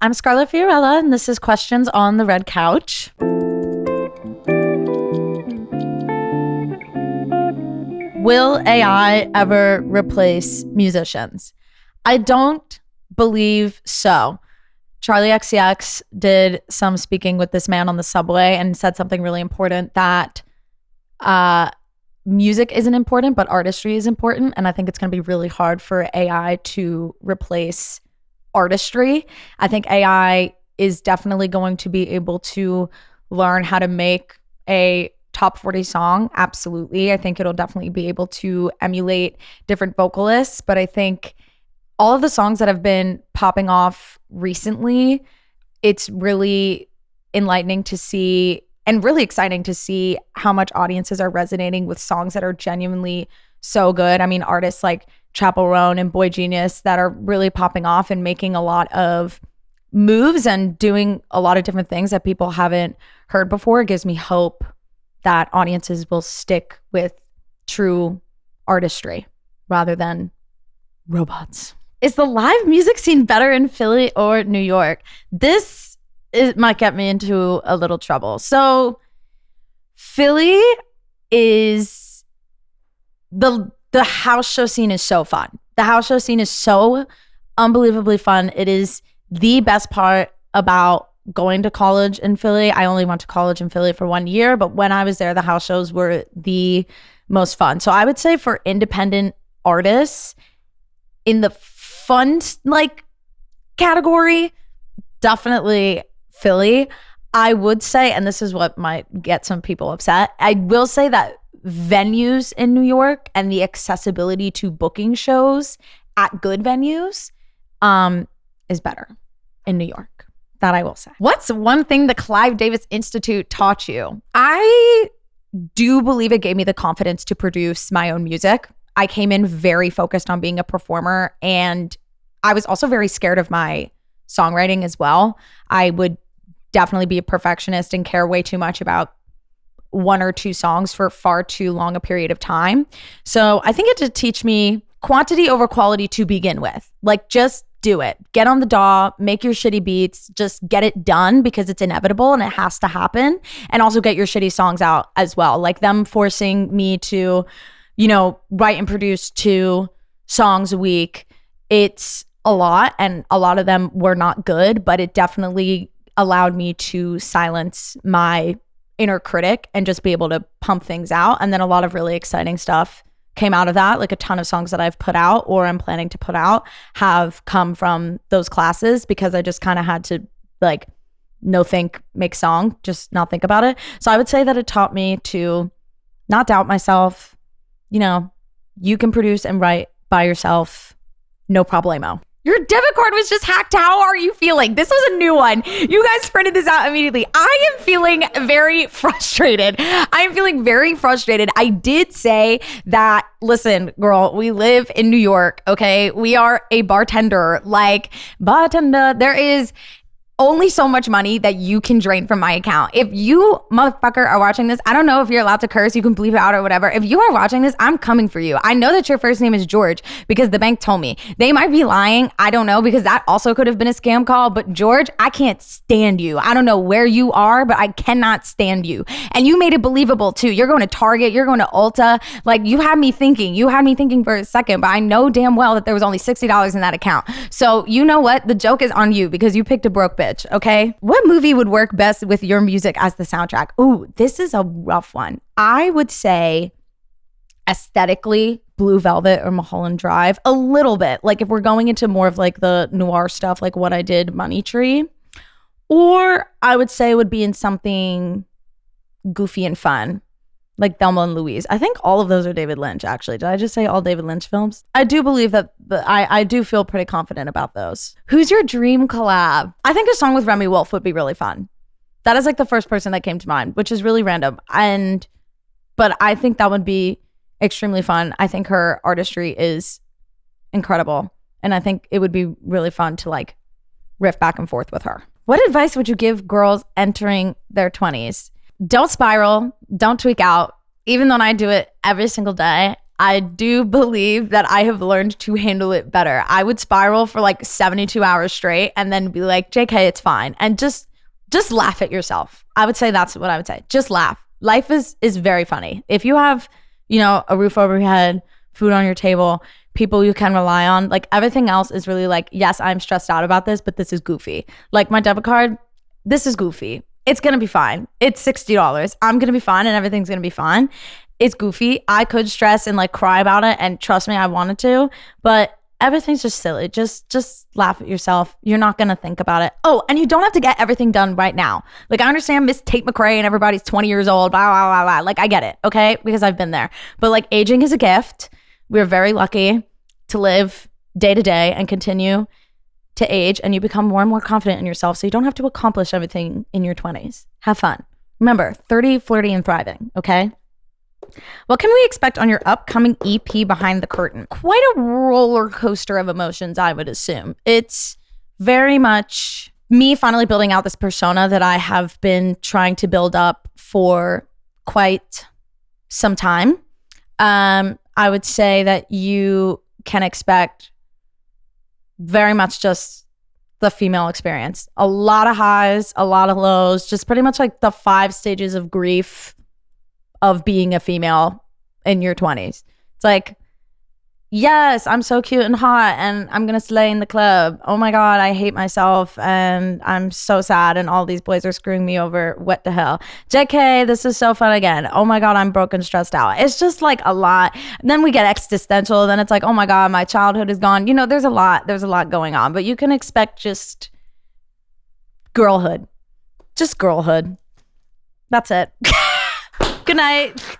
I'm Scarlet Fiorella, and this is Questions on the Red Couch. Will AI ever replace musicians? I don't believe so. Charlie XCX did some speaking with this man on the subway and said something really important, that music isn't important, but artistry is important. And I think it's going to be really hard for AI to replace artistry. I think AI is definitely going to be able to learn how to make a top 40 song. Absolutely. I think it'll definitely be able to emulate different vocalists. But I think all of the songs that have been popping off recently, it's really enlightening to see and really exciting to see how much audiences are resonating with songs that are genuinely so good. I mean, artists like Chappell Roan and Boy Genius that are really popping off and making a lot of moves and doing a lot of different things that people haven't heard before. It gives me hope that audiences will stick with true artistry rather than robots. Is the live music scene better in Philly or New York? It might get me into a little trouble. So Philly is the house show scene is so fun. The house show scene is so unbelievably fun. It is the best part about going to college in Philly. I only went to college in Philly for 1 year, but when I was there, the house shows were the most fun. So I would say for independent artists in the fun category, definitely Philly. I would say, and this is what might get some people upset, I will say that venues in New York and the accessibility to booking shows at good venues is better in New York. That I will say. What's one thing the Clive Davis Institute taught you? I do believe it gave me the confidence to produce my own music. I came in very focused on being a performer, and I was also very scared of my songwriting as well. I would definitely be a perfectionist and care way too much about one or two songs for far too long a period of time. So I think it did teach me quantity over quality to begin with. Just do it. Get on the DAW, make your shitty beats, just get it done because it's inevitable and it has to happen. And also get your shitty songs out as well. Them forcing me to, write and produce 2 songs a week. It's a lot, and a lot of them were not good, but it definitely allowed me to silence my inner critic and just be able to pump things out. And then a lot of really exciting stuff came out of that. A ton of songs that I've put out or I'm planning to put out have come from those classes because I just kind of had to no think, make song, just not think about it. So I would say that it taught me to not doubt myself. You can produce and write by yourself, no problemo. Your debit card was just hacked. How are you feeling? This was a new one. You guys printed this out immediately. I am feeling very frustrated. I did say that, listen, girl, we live in New York, okay? We are a bartender. Bartender, there is only so much money that you can drain from my account. If you motherfucker are watching this, I don't know if you're allowed to curse, you can bleep it out or whatever. If you are watching this, I'm coming for you. I know that your first name is George because the bank told me. They might be lying. I don't know, because that also could have been a scam call. But George, I can't stand you. I don't know where you are, but I cannot stand you. And you made it believable too. You're going to Target, you're going to Ulta. You had me thinking for a second, but I know damn well that there was only $60 in that account. So you know what? The joke is on you because you picked a broke bitch. Okay. What movie would work best with your music as the soundtrack? Ooh, this is a rough one. I would say aesthetically, Blue Velvet or Mulholland Drive, a little bit. If we're going into more of the noir stuff, what I did, Money Tree, or I would say would be in something goofy and fun, like Thelma and Louise. I think all of those are David Lynch, actually. Did I just say all David Lynch films? I do believe that I do feel pretty confident about those. Who's your dream collab? I think a song with Remy Wolf would be really fun. That is the first person that came to mind, which is really random. But I think that would be extremely fun. I think her artistry is incredible. And I think it would be really fun to riff back and forth with her. What advice would you give girls entering their 20s? Don't spiral. Don't tweak out. Even though I do it every single day, I do believe that I have learned to handle it better. I would spiral for like 72 hours straight and then be like, JK, it's fine. And just laugh at yourself. I would say that's what I would say. Just laugh. Life is very funny. If you have, you know, a roof over your head, food on your table, people you can rely on, like everything else is really like, yes, I'm stressed out about this, but this is goofy. Like my debit card, this is goofy. It's going to be fine. It's $60. I'm going to be fine and everything's going to be fine. It's goofy. I could stress and like cry about it. And trust me, I wanted to, but everything's just silly. Just laugh at yourself. You're not going to think about it. Oh, and you don't have to get everything done right now. Like I understand Miss Tate McRae and everybody's 20 years old, blah, blah, blah, blah. Like I get it. Okay. Because I've been there, but like aging is a gift. We're very lucky to live day to day and continue to age, and you become more and more confident in yourself. So you don't have to accomplish everything in your 20s. Have fun. Remember, 30, flirty, and thriving. Okay. What can we expect on your upcoming EP, Behind the Curtain? Quite a roller coaster of emotions, I would assume. It's very much me finally building out this persona that I have been trying to build up for quite some time. I would say that you can expect very much just the female experience. A lot of highs, a lot of lows, just pretty much like the 5 stages of grief of being a female in your 20s. It's like, yes, I'm so cute and hot and I'm gonna slay in the club. Oh my God, I hate myself and I'm so sad and all these boys are screwing me over. What the hell? JK, this is so fun again. Oh my God, I'm broken, stressed out. It's just like a lot. And then we get existential. Then it's like, oh my God, my childhood is gone. You know, there's a lot going on, but you can expect just girlhood. Just girlhood. That's it. Good night.